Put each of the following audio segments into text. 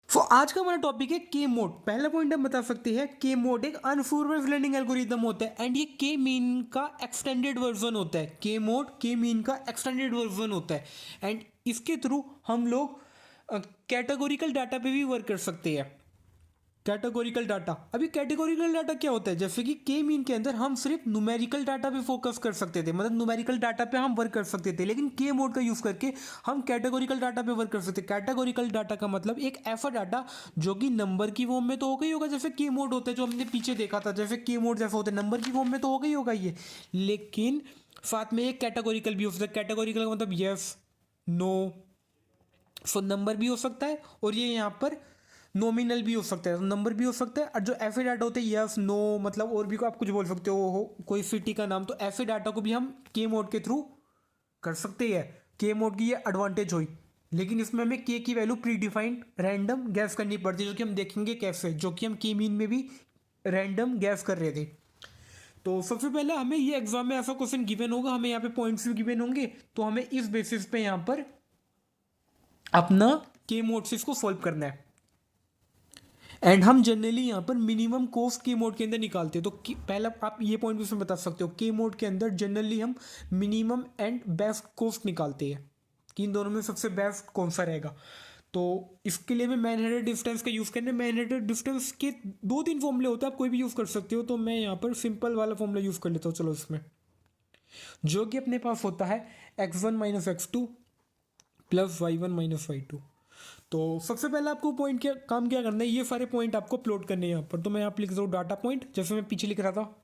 आज का हमारा टॉपिक है के मोड। पहला पॉइंट हम बता सकते हैं के मोड एक अनसुपरवाइज्ड लर्निंग एल्गोरिदम होता है एंड ये के मीन का एक्सटेंडेड वर्जन होता है। के मोड के मीन का एक्सटेंडेड वर्जन होता है एंड इसके थ्रू हम लोग कैटेगोरिकल डाटा पे भी वर्क कर सकते हैं। कैटेगोरिकल डाटा, अभी कैटेगोरिकल डाटा क्या होता है? जैसे कि के मीन के अंदर हम सिर्फ न्यूमेरिकल डाटा पे फोकस कर सकते थे, मतलब न्यूमेरिकल डाटा पे हम वर्क कर सकते थे, लेकिन के मोड का यूज करके हम कैटेगोरिकल डाटा पे वर्क कर सकते हैं। कैटेगोरिकल डाटा का मतलब एक ऐसा डाटा जो कि नंबर की फॉर्म में तो हो गई होगा, जैसे के मोड होता है जो हमने पीछे देखा था, जैसे के मोड जैसा होता है नंबर की फॉर्म में तो हो गई होगा ये, लेकिन साथ में एक कैटेगोरिकल भी हो सकता है। कैटेगोरिकल का मतलब यस, नो, सो नंबर भी हो सकता है और ये यहाँ पर नॉमिनल भी हो सकता है, नंबर भी हो सकता है। और जो ऐसे डाटा होते हैं यस नो, मतलब और भी को आप कुछ बोल सकते हो कोई सिटी का नाम, तो ऐसे डाटा को भी हम के मोड के थ्रू कर सकते हैं। के मोड की ये एडवांटेज हुई, लेकिन इसमें हमें के की value pre defined random guess करनी पड़ती है, जो कि हम देखेंगे कैसे, जो कि हम के मीन में भी रैंडम गैस कर रहे थे। तो सबसे पहले हमें ये एग्जाम में ऐसा क्वेश्चन गिवन होगा, हमें यहाँ पे पॉइंट्स भी गिवन होंगे, तो हमें इस बेसिस पे यहाँ पर अपना के मोड से इसको सॉल्व करना है। एंड हम जनरली यहाँ पर मिनिमम कॉस्ट के मोड के अंदर निकालते हैं। तो पहला आप ये पॉइंट भी उसमें बता सकते हो, के मोड के अंदर जनरली हम मिनिमम एंड बेस्ट कॉस्ट निकालते हैं कि इन दोनों में सबसे बेस्ट कौन सा रहेगा। तो इसके लिए मैं मैनहट्टन डिस्टेंस का यूज़ करना है। मैनहट्टन डिस्टेंस के दो तीन फॉर्मूले होते हैं, आप कोई भी यूज़ कर सकते हो, तो मैं यहाँ पर सिंपल वाला फॉर्मूला यूज़ कर लेता हूँ। चलो इसमें जो कि अपने पास होता है x1 minus x2 plus y1 minus y2। तो सबसे पहले आपको पॉइंट क्या काम क्या करना है, ये सारे पॉइंट आपको प्लॉट करने हैं यहाँ पर। तो मैं यहाँ पर लिख रहा हूँ डाटा पॉइंट, जैसे मैं पीछे लिख रहा था,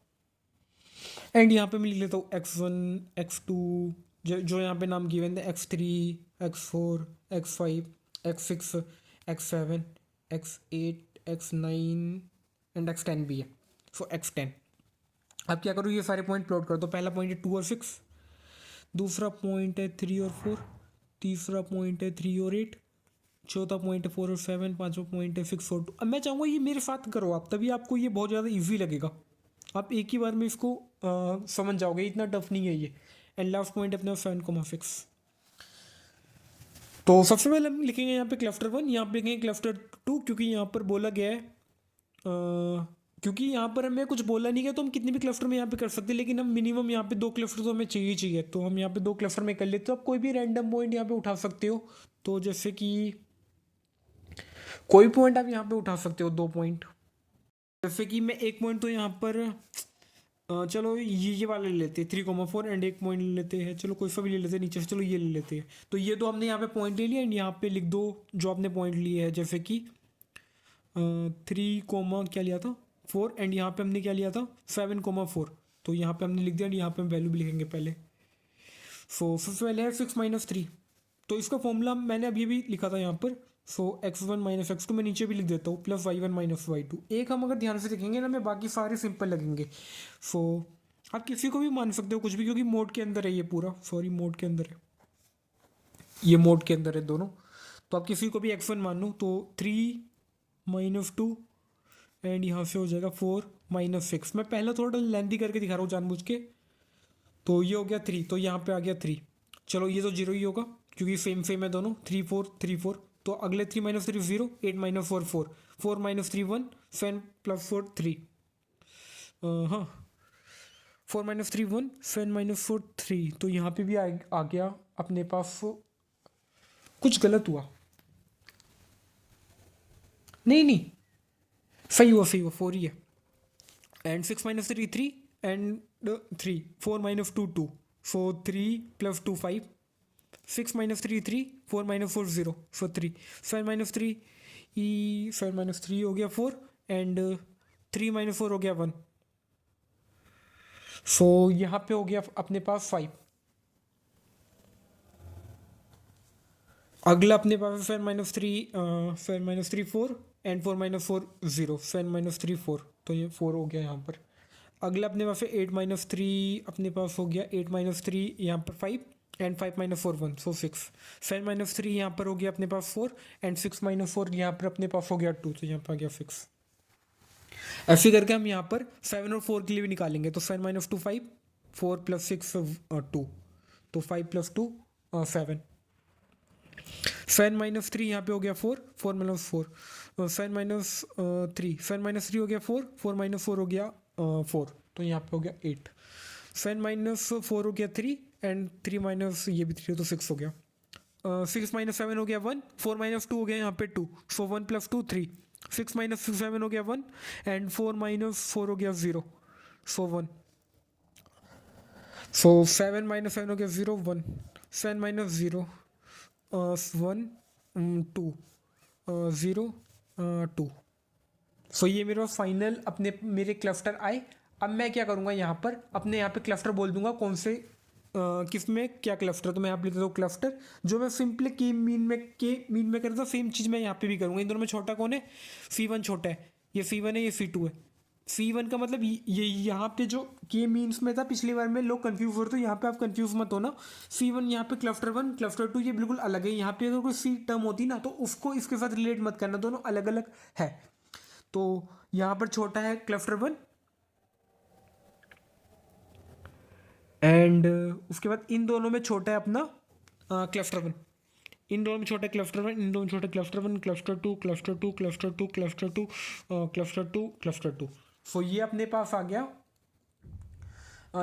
एंड यहाँ पे मैं लिख लेता हूँ x1 x2, जो यहाँ पे नाम गिवन है x3 x4 x5 x6 x7 x8 x9 and x10 भी है। सो x10 अब क्या करूँ, ये सारे पॉइंट प्लॉट कर दो। पहला पॉइंट है 2 और 6, दूसरा पॉइंट है 3 और 4, तीसरा पॉइंट है 3 और 8, चौथा पॉइंट है 4 और 7, पांचवा पॉइंट है 6 और 2। अब मैं चाहूँगा ये मेरे साथ करो आप, तभी आपको ये बहुत ज़्यादा इजी लगेगा, आप एक ही बार में इसको समझ जाओगे, इतना टफ नहीं है ये। एंड लास्ट पॉइंट अपना 7,6। तो सबसे पहले हम लिखेंगे यहाँ पे क्लस्टर 1, यहाँ पे लिखेंगे क्लस्टर 2, क्योंकि यहाँ पर बोला गया है क्योंकि यहाँ पर हमें कुछ बोला नहीं गया, तो हम कितने भी क्लस्टर में यहाँ पे कर सकते हैं, लेकिन हम मिनिमम यहाँ पे 2 क्लस्टर तो हमें चाहिए चाहिए, तो हम यहाँ पे 2 क्लस्टर में कर लेते हो। आप कोई भी रैंडम पॉइंट यहाँ पे उठा सकते हो, तो जैसे कि कोई पॉइंट आप यहाँ पे उठा सकते हो, 2 पॉइंट। जैसे कि मैं एक पॉइंट तो यहाँ पर चलो ये वाला ले लेते हैं 3,4, एंड एक पॉइंट ले लेते हैं, चलो कोई सा भी ले लेते हैं नीचे से, चलो ये ले लेते हैं। तो ये तो हमने यहाँ पे पॉइंट ले लिया, एंड यहाँ पे लिख दो जो आपने पॉइंट लिए है, जैसे कि 3, क्या लिया था 4, एंड यहाँ पे हमने क्या लिया था 7,4। तो यहाँ पे हमने लिख दिया, एंड यहाँ पे हम वैल्यू भी लिखेंगे पहले। सो सबसे पहले है 6 - 3, तो इसका फॉर्मूला मैंने अभी भी लिखा था यहाँ पर। सो x1 माइनस x2 मैं नीचे भी लिख देता हूँ, प्लस y1 माइनस y2। एक हम अगर ध्यान से देखेंगे ना, मैं बाकी सारे सिंपल लगेंगे। सो आप किसी को भी मान सकते हो कुछ भी, क्योंकि मोड के अंदर है ये पूरा, सॉरी मोड के अंदर है, ये मोड के अंदर है दोनों। तो आप किसी को भी x1 मान लो, तो 3 - 2, एंड यहाँ से हो जाएगा 4 - 6। मैं पहले थोड़ा लेंथी करके दिखा रहा हूँ जानबूझ के। तो ये हो गया 3, तो यहाँ पे आ गया 3। चलो ये तो 0 ही होगा, क्योंकि सेम सेम है दोनों, 3 4 3 4। तो अगले 3 - 3 0, 8 - 4 4, 4 - 3 1, 7 + 4 3। हाँ, 4 - 3 1, 7 - 4 3। तो यहाँ पे भी आ गया अपने पास। कुछ गलत हुआ, नहीं नहीं, सही हुआ 4 ही है। एंड 6 - 3 3, एंड 3, 4 - 2 2, सो 3 + 2 5, 6 - 3 3, 4 - 4 0, सो 3, 7 - 3 7 - 3 हो गया 4, एंड 3 - 4 हो गया 1। सो यहाँ पे हो गया अपने पास 5। अगला अपने पास 7 - 3 4, एंड 4 - 4 0, 7 - 3 4। तो ये 4 हो गया यहाँ पर। अगला अपने पास 8 - 3, अपने पास हो गया 8 - 3 यहाँ पर 5, एंड 5 - 4 1, सो 6। 7 - 3 यहाँ पर हो गया अपने पास 4, एंड 6 - 4 यहाँ पर अपने पास हो गया 2, तो यहाँ पर आ गया 6। ऐसे करके हम यहाँ पर 7 और 4 के लिए भी निकालेंगे। तो 7 - 2 5, 4 + 6 2, तो 5 + 2 7। 7 - 3 यहाँ पे हो गया 4, 4 - 4, 7 - 3, 7 - 3 हो गया 4, 4 - 4 हो गया 4, तो यहाँ पे हो गया 8। 7 - 4 हो गया 3 एंड 3 माइनस ये भी 3 तो 6 हो गया। 6 - 7 हो गया 1, 4 - 2 हो गया यहाँ पे 2, सो 1 + 2 3। 6 - 7 हो गया 1 एंड 4 - 4 हो गया 0, सो 1। सो 7 - 7 हो गया 0 1, 7 - 0 1 2 0 2। सो ये मेरे पास फाइनल अपने मेरे क्लस्टर आए। अब मैं क्या करूँगा यहाँ पर अपने यहाँ पे क्लस्टर बोल दूंगा कौन से किस में क्या क्लस्टर, तो मैं यहाँ पे लिख देता हूँ क्लस्टर। जो मैं सिंपली के मीन में कर रहा था सेम चीज़ मैं यहाँ पे भी करूँगा। इन दोनों में छोटा कौन है? C1 छोटा है, ये C1 है, ये C2 है। C1 का मतलब ये यहाँ पे जो के मीन्स में था पिछली बार में लोग कंफ्यूज हो रहे थे, यहाँ पे आप कंफ्यूज मत होना। C1 यहाँ पे क्लस्टर 1 क्लस्टर 2 ये बिल्कुल अलग है। यहाँ पे अगर कोई सी टर्म होती ना तो उसको इसके साथ रिलेट मत करना, दोनों अलग अलग है। तो यहाँ पर छोटा है क्लस्टर 1 एंड उसके बाद इन दोनों में छोटा है अपना क्लस्टर 1। इन दोनों में छोटा क्लस्टर 1, इन दोनों में छोटा cluster 1, cluster 2 cluster 2 cluster 2 cluster 2 cluster 2 cluster 2। सो ये अपने पास आ गया,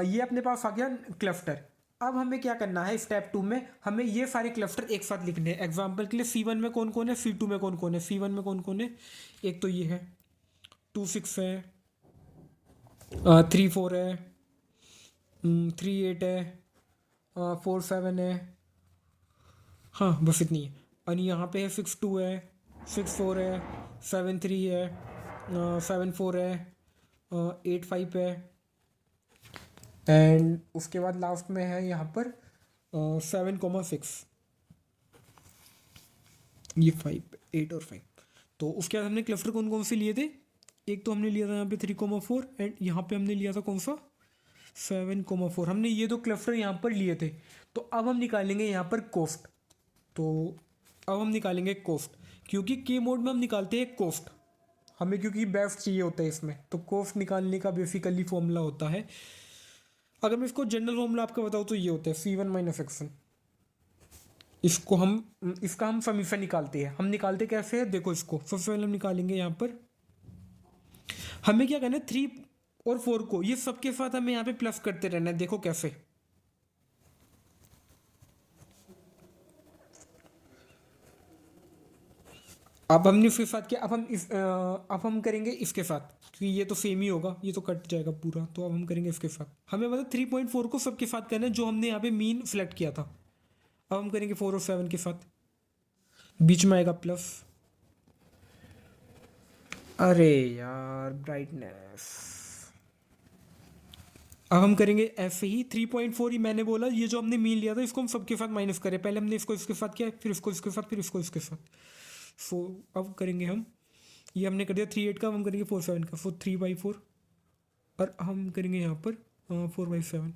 ये अपने पास आ गया क्लस्टर। अब हमें क्या करना है स्टेप 2 में, हमें ये सारे क्लस्टर एक साथ लिखने हैं। एग्जाम्पल के लिए C1 में कौन कौन है, C2 में कौन कौन है। C1 में कौन कौन है, एक तो ये है 2 6 है, 3 4 है, 3 8 है, 4 7 है, हाँ बस इतनी है। और यहाँ पे है 6 2 है, 6 4 है, 7 3 है, 7 4 है, 8 5 है एंड उसके बाद लास्ट में है यहाँ पर 7 6, ये 5 8 और 5। तो उसके बाद हमने क्लस्टर कौन कौन से लिए थे, एक तो हमने लिया था यहाँ पे 3 4 एंड यहाँ पे हमने लिया था कौन सा 7 4। हमने ये दो क्लस्टर यहाँ पर लिए थे। तो अब हम निकालेंगे यहाँ पर कोस्ट। तो अब हम निकालेंगे कोस्ट, क्योंकि के मोड में हम निकालते हैं कोस्ट हमें, क्योंकि बेस्ट चाहिए होता है इसमें। तो कोस्ट निकालने का बेसिकली फॉर्मूला होता है, अगर मैं इसको जनरल फॉर्मूला आपको बताऊँ तो ये होता है C1 - X1। इसका हम समीशन निकालते हैं। हम निकालते कैसे है, देखो इसको सबसे पहले हम निकालेंगे यहाँ पर, हमें क्या करना है 3 और 4 को ये सबके साथ हमें यहाँ पे प्लस करते रहना है। देखो कैसे, अब हमने इसके साथ क्या, अब हम करेंगे इसके साथ, क्योंकि ये तो सेम ही होगा, ये तो कट जाएगा पूरा। तो अब हम करेंगे इसके साथ, हमें मतलब 3.4 को सबके साथ करना है जो हमने यहाँ पे मीन सेलेक्ट किया था। अब हम करेंगे 4 और 7 के साथ, बीच में आएगा प्लस। अरे यार ब्राइटनेस, अब हम करेंगे ऐसे ही 3.4 ही मैंने बोला, ये जो हमने मीन लिया था इसको हम सबके साथ माइनस करें। पहले हमने इसको इसके साथ किया, फिर इसको इसके साथ, फिर इसको इसके साथ। सो अब करेंगे हम, ये हमने कर दिया 3 8 का, अब हम करेंगे 4 7 का। 3/4 और हम करेंगे यहाँ पर 4/7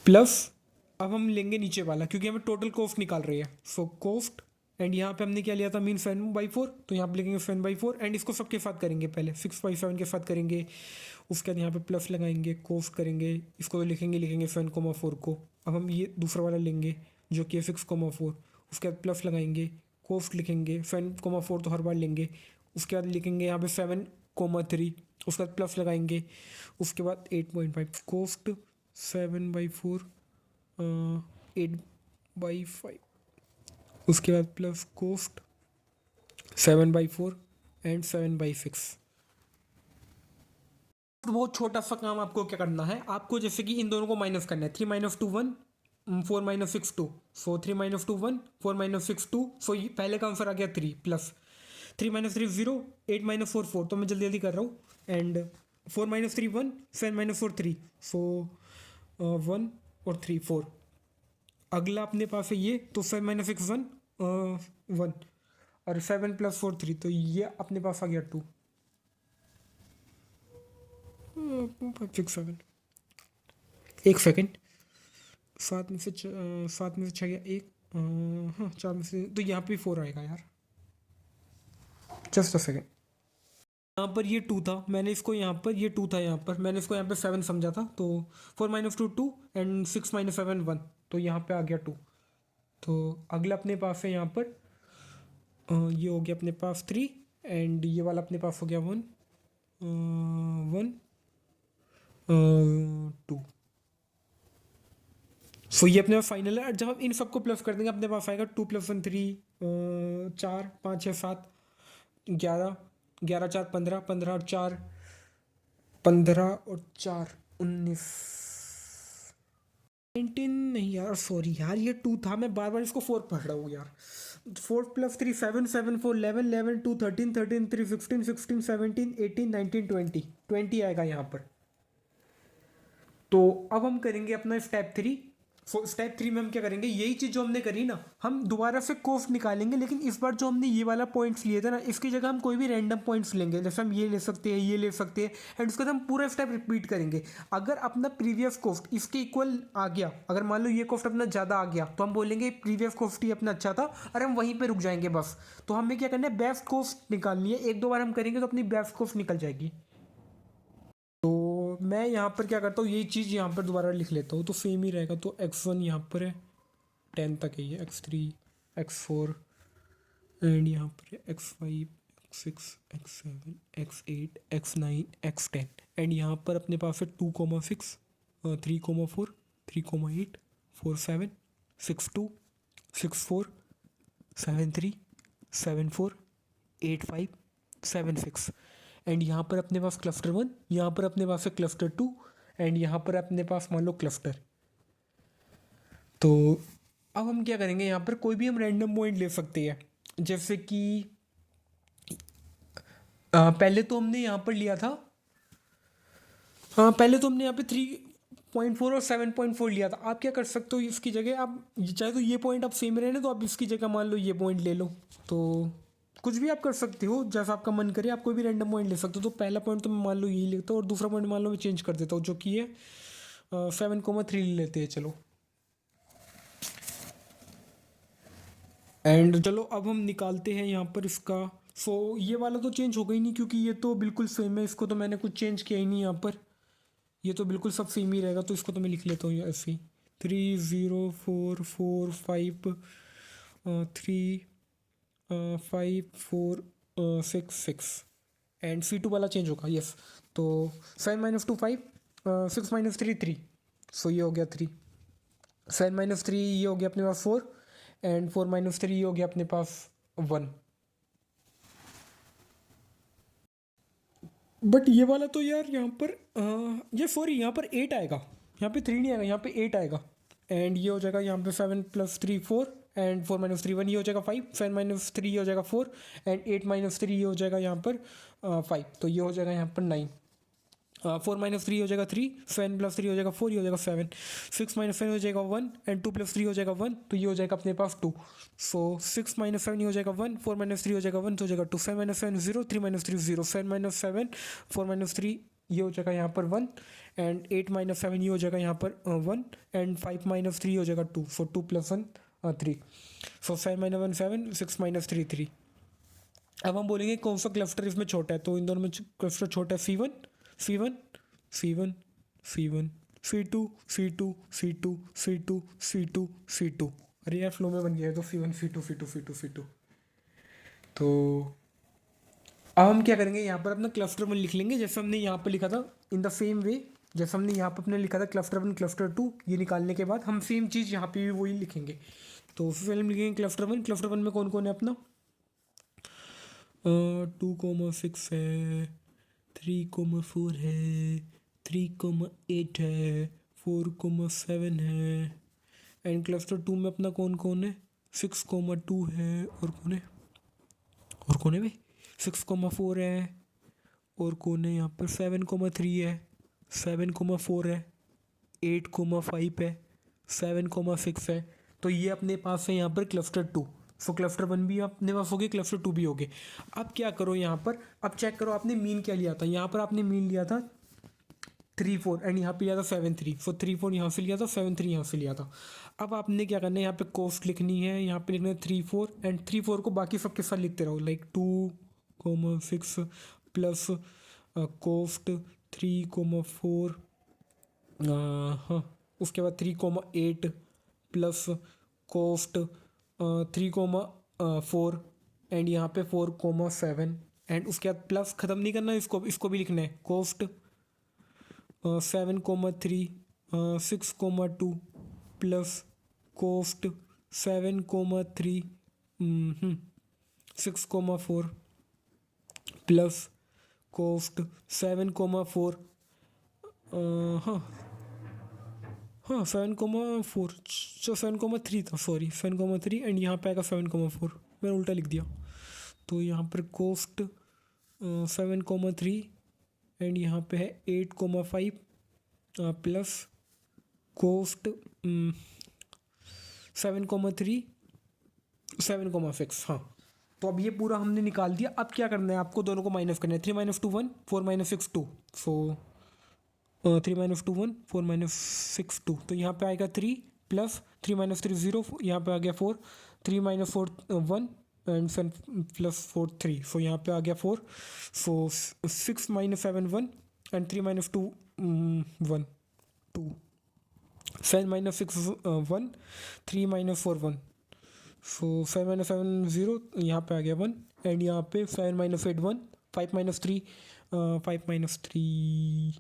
प्लस। अब हम लेंगे नीचे वाला, क्योंकि हमें टोटल कोस्ट निकाल रही है। सो कोस्ट एंड यहाँ पे हमने क्या लिया था मीन 7/4, तो यहाँ पे लिखेंगे 7/4 एंड इसको सबके साथ करेंगे। पहले 6/7 के साथ करेंगे, उसके बाद यहाँ पे प्लस लगाएंगे, कोस्ट करेंगे, इसको लिखेंगे 7,4 को। अब हम ये दूसरा वाला लेंगे जो कि 6,4, उसके बाद प्लस लगाएंगे, कोस्ट लिखेंगे 7,4 तो हर बार लेंगे। उसके बाद लिखेंगे यहाँ पे 7,3, उसके बाद प्लस लगाएंगे, उसके बाद 8.5 कोस्ट 7/4 8/5, उसके बाद प्लस कोस्ट 7/4 एंड 7/6। बहुत छोटा सा काम आपको क्या करना है, आपको जैसे कि इन दोनों को माइनस करना है। 3 - 2 1, 4 - 6 2, सो 3 - 2 1, 4 - 6 2। सो ये पहले का आंसर आ गया 3 प्लस 3 - 3 0, 8 - 4 4, तो मैं जल्दी जल्दी कर रहा हूँ एंड 4 - 3 1, 7 - 4 3, सो 1 और 3 4। अगला अपने पास है ये, तो 7 - 6 1 1 और 7 + 4 3, तो ये अपने पास आ गया 2 5 6 7। एक सेकेंड, 7 में से 6 गया 1, हाँ 4 में से, तो यहाँ पे 4 आएगा यार, जस्ट अ सेकेंड। यहाँ पर ये 2 था, मैंने इसको यहाँ पर ये 2 था, यहाँ पर मैंने इसको यहाँ पे 7 समझा था। तो 4 - 2 2 एंड 6 - 7 1, तो यहाँ पे आ गया 2। तो अगला अपने पास है यहाँ पर ये हो गया अपने पास 3 एंड ये वाला अपने पास हो गया 1 1 2। सो ये अपने पास फाइनल है। जब हम इन सबको प्लस कर देंगे अपने पास आएगा 2 + 1 3 4 5 6 7 11 11 4 15 15 और 4 15 और 4 19 19 नहीं यार सॉरी यार ये 2 था, मैं बार बार इसको 4 पढ़ रहा हूँ यार। 4 + 3 7 7 4 11 11 2 13 13 3 16 16 17 18 19 20 20 आएगा यहाँ पर। तो अब हम करेंगे अपना स्टेप 3। स्टेप 3 में हम क्या करेंगे, यही चीज़ जो हमने करी ना, हम दोबारा से कोस्ट निकालेंगे, लेकिन इस बार जो हमने ये वाला पॉइंट्स लिए थे ना, इसकी जगह हम कोई भी रैंडम पॉइंट्स लेंगे। जैसे हम ये ले सकते हैं, ये ले सकते हैं, एंड उसके बाद हम पूरा स्टेप रिपीट करेंगे। अगर अपना प्रीवियस कोस्ट इसके इक्वल आ गया, अगर मान लो ये कोस्ट अपना ज़्यादा आ गया, तो हम बोलेंगे प्रीवियस कोस्ट ही अपना अच्छा था और हम वहीं पर रुक जाएंगे बस। तो हमें क्या करना है, बेस्ट कोस्ट निकालनी है। एक दो बार हम करेंगे तो अपनी बेस्ट कोस्ट निकल जाएगी। तो मैं यहाँ पर क्या करता हूँ, यही चीज़ यहाँ पर दोबारा लिख लेता हूँ तो सेम ही रहेगा। तो x1 यहाँ पर है 10 तक है ये, x3 x4 एंड यहाँ पर है x5 x6 x7 x8 x9 x10 and यहाँ पर अपने पास है 2,6 3,4 3,8 4,7 6,2 6,4 7,3 7,4 8,5 7,6 एंड यहाँ पर अपने पास क्लस्टर 1, यहाँ पर अपने पास है क्लस्टर 2 एंड यहाँ पर अपने पास मान लो क्लस्टर। तो अब हम क्या करेंगे, यहाँ पर कोई भी हम रैंडम पॉइंट ले सकते हैं। जैसे कि पहले तो हमने यहाँ पर लिया था, हाँ पहले तो हमने यहाँ पे 3.4 और 7.4 लिया था। आप क्या कर सकते हो, इसकी जगह आप चाहे तो ये पॉइंट आप सेम रहने तो आप इसकी जगह मान लो ये पॉइंट ले लो। तो कुछ भी आप कर सकते हो, जैसा आपका मन करे आप कोई भी रैंडम पॉइंट ले सकते हो। तो पहला पॉइंट तो मैं मान लो यही लेता हूँ और दूसरा पॉइंट मान लो मैं चेंज कर देता हूँ, जो कि है 7,3 ले लेते हैं चलो। एंड चलो अब हम निकालते हैं यहाँ पर इसका। ये वाला तो चेंज हो गई नहीं क्योंकि ये तो बिल्कुल सेम है, इसको तो मैंने कुछ चेंज किया ही नहीं यहाँ पर, ये तो बिल्कुल सब सेम ही रहेगा। तो इसको तो मैं लिख लेता हूँ ऐसे ही 3,0,4,4,5 3 5 4 6 6 एंड C2 वाला चेंज होगा यस। तो 7 - 2 5 6 - 3 3, सो ये हो गया 3। 7 - 3 ये हो गया अपने पास 4 एंड 4 - 3 ये हो गया अपने पास 1। बट ये वाला तो यार यहाँ पर ये सॉरी यहाँ पर 8 आएगा, यहाँ पे 3 नहीं आएगा, यहाँ पे 8 आएगा। एंड ये हो जाएगा यहाँ पे 7 + 3 4 एंड 4 - 3 1, ये हो जाएगा 5। 7 - 3 ये हो जाएगा 4 एंड 8 - 3 ये हो जाएगा यहाँ पर 5। तो ये हो जाएगा यहाँ पर 9। 4 - 3 हो जाएगा 3, 7 + 3 हो जाएगा 4, ये हो जाएगा 7। 6 - 7 हो जाएगा 1 एंड 2 + 3 हो जाएगा 1, तो ये हो जाएगा अपने पास 2। सो 6 - 7 ये हो जाएगा 1, 4 - 3 हो जाएगा 1, तो हो जाएगा 2। 7 - 7 0, 3 - 3 0, 7 - 7 4 - 3 ये हो जाएगा यहाँ पर 1 एंड 8 - 7 ये हो जाएगा यहाँ पर 1 एंड 5 - 3 हो जाएगा 2। सो 2 + 1 3। सो 7 - 1 7, 6 - 3 3। अब हम बोलेंगे कौन सा क्लस्टर इसमें छोटा है, तो इन दोनों में क्लस्टर छोटा है C1 C1 C1 C1 C2 C2 C2 C2 C2 C2। अरे यार फ्लो में बन गया है तो C1 C2 C2 C2 C2। तो अब हम क्या करेंगे, यहाँ पर अपना क्लस्टर 1 लिख लेंगे जैसे हमने यहाँ पर लिखा था, इन द सेम वे जैसे हमने यहाँ पर अपने लिखा था क्लस्टर 1 क्लस्टर 2। ये निकालने के बाद हम सेम चीज़ यहाँ पे भी वही लिखेंगे। तो फिर हम लिखेंगे क्लस्टर 1 में कौन कौन है अपना 2,6 है, 3,4 है, 3,8 है, 4,7 है एंड क्लस्टर 2 में अपना कौन कौन है 6,2 है और कौन है भाई 6,4 है और कौन है यहाँ पर 7,3 है, 7,4 है, 8,5 है, 7,6 है। तो ये अपने पास है यहाँ पर क्लस्टर 2। सो क्लस्टर 1 भी अपने पास हो गए, क्लस्टर 2 भी हो गए। अब क्या करो यहाँ पर, अब चेक करो आपने मीन क्या लिया था। यहाँ पर आपने मीन लिया था 3 4 एंड यहाँ पे लिया था 7 3। सो 3 4 यहाँ से लिया था, 7 3 यहाँ से लिया था। अब आपने क्या करना है, यहाँ पे कोस्ट लिखनी है, यहाँ पे लिखना है 3 4 एंड 3 4 को बाकी सबके साथ लिखते रहो, लाइक 2,6 प्लस कोस्ट 3,4 हाँ उसके बाद 3,8 प्लस कोफ्ट 3,4 एंड यहाँ पे 4,7 एंड उसके बाद प्लस ख़त्म नहीं करना, इसको भी लिखना है कोफ्ट 7,3 6,2 प्लस कोफ्ट 7,3 6,4 प्लस कोफ्ट 7,4 हाँ हाँ 7,4 जो 7,3 था, सॉरी 7,3 एंड यहाँ पे आएगा 7,4, मैंने उल्टा लिख दिया। तो यहाँ पर कोफ्ट 7,3 एंड यहाँ पे है 8,5 प्लस कोफ्ट 7,3 7,6। हाँ, तो अब ये पूरा हमने निकाल दिया। अब क्या करना है, आपको दोनों को माइनस करना है। 3 - 2 1, 4 - 6 2, सो 3 - 2 1, 4 - 6 2, तो यहाँ पे आएगा 3 प्लस 3 - 3 0, यहाँ पे आ गया 4, 3 - 4 1 एंड 7 प्लस 4 3, सो यहाँ पे आ गया 4, सो 6 - 7 1 एंड 3 - 2 1 2, 7 - 6 1, 3 - 4 1, सो 7 - 7 0, यहाँ पे आ गया 1 एंड यहाँ पे 7 - 8 1, 5 - 3 5 - 3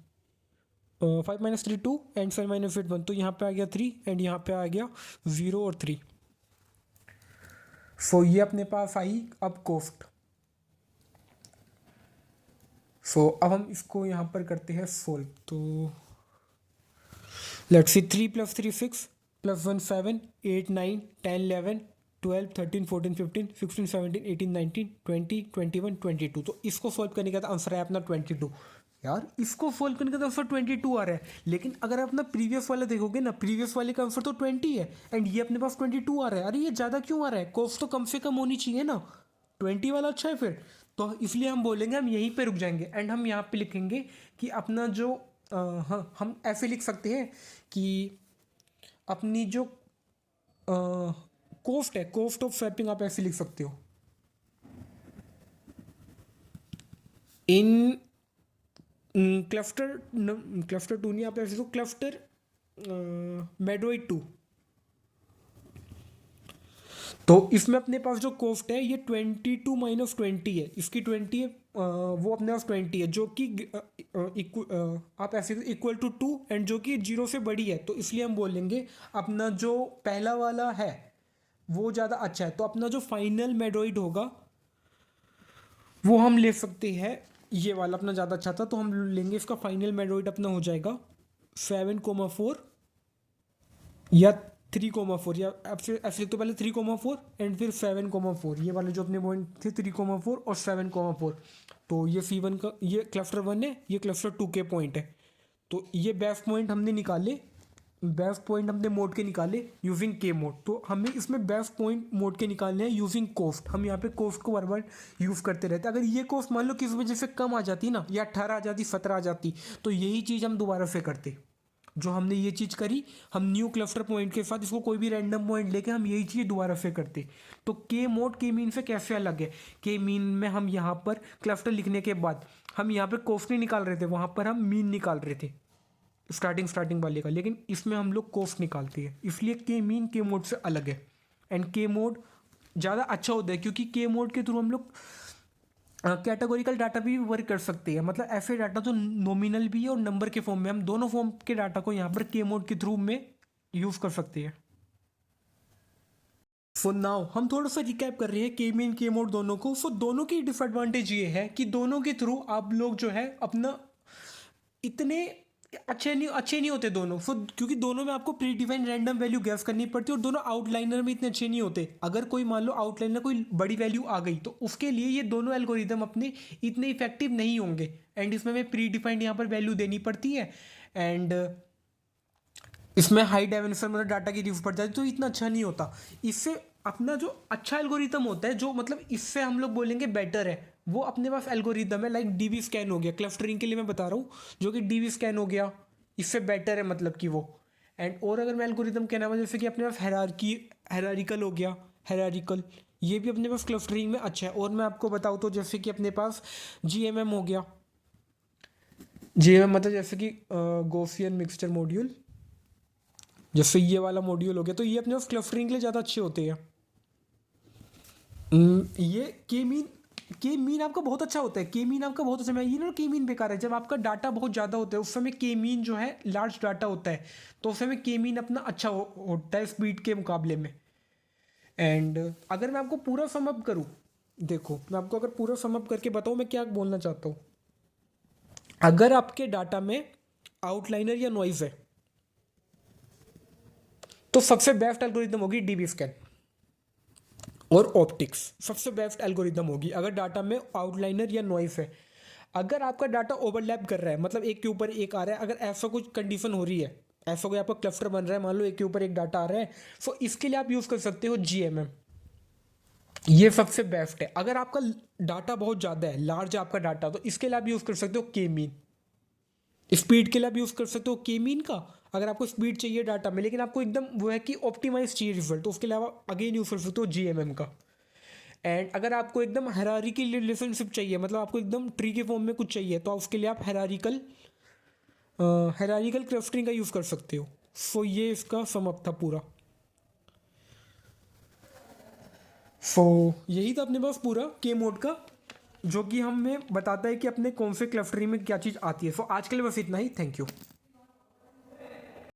5 - 3 2 एंड 7 - 8 1, तो यहाँ पे आ गया 3 एंड यहाँ पे आ गया 0 और 3। सो ये अपने पास आई अब कोफ्ट। सो अब हम इसको यहाँ पर करते हैं सोल्व। तो लेट्स सी 3 + 3 6 + 1 7 8 9 10 11 12 13 14 15 16 17 18 19 20 21 22। तो इसको सॉल्व करने का आंसर है अपना 22। यार इसको सॉल्व करने का आंसर 22 आ रहा है, लेकिन अगर आप अपना प्रीवियस वाला देखोगे ना, प्रीवियस वाले का आंसर तो 20 है एंड ये अपने पास 22 आ रहा है। अरे ये ज़्यादा क्यों आ रहा है, कोफ तो कम से कम होनी चाहिए ना, 20 वाला अच्छा है फिर। तो इसलिए हम बोलेंगे हम यहीं पे रुक जाएंगे एंड हम यहाँ पे लिखेंगे कि अपना जो हाँ हम ऐसे लिख सकते हैं कि अपनी जो कोस्ट है, कोस्ट ऑफ स्वैपिंग, आप ऐसे लिख सकते हो इन क्लस्टर क्लस्टर 2 नहीं, आप ऐसे तो क्लस्टर मेड्रोइड 2। तो इसमें अपने पास जो कोस्ट है ये 22 - 20 है, इसकी 20 है, वो अपने पास 20 है जो कि आप ऐसे इक्वल टू 2 एंड जो कि 0 से बड़ी है। तो इसलिए हम बोलेंगे अपना जो पहला वाला है वो ज़्यादा अच्छा है। तो अपना जो फाइनल मेड्रोइड होगा वो हम ले सकते हैं, ये वाला अपना ज़्यादा अच्छा था, तो हम लेंगे इसका फाइनल मेड्रोइड अपना हो जाएगा 7,4 या 3,4, या ऐसे ऐसे तो पहले 3,4 एंड फिर 7,4, ये वाले जो अपने पॉइंट थे 3,4 और 7,4। तो ये C1 का, ये क्लस्टर 1 है, ये क्लस्टर 2 के पॉइंट है। तो ये बेस्ट पॉइंट हमने निकाले, बेस्ट पॉइंट हमने मोड के निकाले यूजिंग के मोड। तो हमें इसमें बेस्ट पॉइंट मोड के निकालने हैं यूजिंग कोस्ट। हम यहाँ पे कोस्ट को बार बार यूज़ करते रहते हैं। अगर ये कोस्ट मान लो किस वजह से कम आ जाती ना, या 18 आ जाती, 17 आ जाती, तो यही चीज़ हम दोबारा से करते जो हमने ये चीज़ करी। हम न्यू क्लस्टर पॉइंट के साथ इसको कोई भी रैंडम पॉइंट लेके हम यही चीज़ दोबारा से करते। तो के मोड के मीन से कैसे अलग है, के मीन में हम यहाँ पर क्लस्टर लिखने के बाद हम यहाँ पर कोस्ट नहीं निकाल रहे थे, वहाँ पर हम मीन निकाल रहे थे स्टार्टिंग वाले का, लेकिन इसमें हम लोग कोस्ट निकालते हैं, इसलिए के मीन के मोड से अलग है। एंड के मोड ज़्यादा अच्छा होता है क्योंकि के मोड के थ्रू हम लोग कैटेगोरिकल डाटा भी वर्क कर सकते हैं, मतलब ऐसे डाटा जो नॉमिनल भी है और नंबर के फॉर्म में, हम दोनों फॉर्म के डाटा को यहाँ पर के मोड के थ्रू में यूज़ कर सकते हैं। सो नाउ हम थोड़ा सा रिकैप कर रहे हैं के मीन के मोड दोनों को। सो दोनों की डिसएडवांटेज ये है कि दोनों के थ्रू आप लोग जो है अपना इतने अच्छे नहीं होते दोनों। सो क्योंकि दोनों में आपको pre defined random value gas करनी पड़ती है और दोनों आउटलाइनर में इतने अच्छे नहीं होते। अगर कोई मान लो आउटलाइनर कोई बड़ी वैल्यू आ गई तो उसके लिए ये दोनों एल्गोरिदम अपने इतने इफेक्टिव नहीं होंगे एंड इसमें हमें प्री डिफाइंड यहाँ पर वैल्यू देनी पड़ती है एंड इसमें हाई डायमेंशन मतलब डाटा की रीफ पड़ जाती है, तो इतना अच्छा नहीं होता। इससे अपना जो अच्छा एल्गोरिदम होता है, जो मतलब इससे हम लोग बोलेंगे बेटर है, वो अपने पास एल्गोरिदम है लाइक डीबी स्कैन हो गया, क्लस्टरिंग के लिए मैं बता रहा हूँ, जो कि डीबी स्कैन हो गया, इससे बेटर है मतलब कि वो। एंड और अगर मैं एल्गोरिदम कहना हुआ जैसे कि अपने पास हैरारिकल हो गया, हैरारिकल ये भी अपने पास क्लस्टरिंग में अच्छा है। और मैं आपको बताऊँ तो जैसे कि अपने पास GMM हो गया, GMM मतलब जैसे कि गॉसियन मिक्सचर मॉड्यूल, जैसे ये वाला मॉड्यूल हो गया, तो ये अपने पास क्लस्टरिंग के लिए ज़्यादा अच्छे होते हैं। ये के मीन आपका बहुत अच्छा होता है। के मीन आपका बहुत अच्छा, मैं ये ना के मीन बेकार है। जब आपका डाटा बहुत ज़्यादा होता है उस समय के मीन जो है लार्ज डाटा होता है, तो उस समय के मीन अपना अच्छा होता है स्पीड के मुकाबले में। एंड अगर मैं आपको पूरा सम अप करूँ, देखो मैं आपको अगर पूरा सम अप करके बताऊँ मैं क्या बोलना चाहता हूँ। अगर आपके डाटा में आउटलाइनर या नॉइज है तो सबसे बेस्ट एल्गोरिथम होगी डीबी स्कैन और ऑप्टिक्स। सबसे बेस्ट एल्गोरिथम होगी अगर डाटा में आउटलाइनर या नॉइज है। अगर आपका डाटा ओवरलैप कर रहा है, मतलब एक के ऊपर एक आ रहा है, अगर ऐसा कुछ कंडीशन हो रही है, ऐसा कोई आपका क्लस्टर बन रहा है, मान लो एक के ऊपर एक डाटा आ रहा है, तो इसके लिए आप यूज़ कर सकते हो जीएमएम। ये सबसे बेस्ट है। अगर आपका डाटा बहुत ज़्यादा है, लार्ज है आपका डाटा, तो इसके लिए आप यूज़ कर सकते हो के मीन। स्पीड के लिए आप यूज़ कर सकते हो के मीन का, अगर आपको स्पीड चाहिए डाटा में लेकिन आपको एकदम वो है कि ऑप्टिमाइज चाहिए रिजल्ट, तो उसके अलावा अगेन यूज़ कर सकते हो जीएमएम का। एंड अगर आपको एकदम हायरार्की रिलेशनशिप चाहिए, मतलब आपको एकदम ट्री के फॉर्म में कुछ चाहिए, तो उसके लिए आप हायरार्किकल क्लस्टरिंग का यूज़ कर सकते हो। सो ये इसका सम अप था पूरा। सो यही था अपने पास पूरा के मोड का, जो कि हमें बताता है कि अपने कौन से क्लस्टरिंग में क्या चीज़ आती है। सो आज के लिए बस इतना ही। Thank you.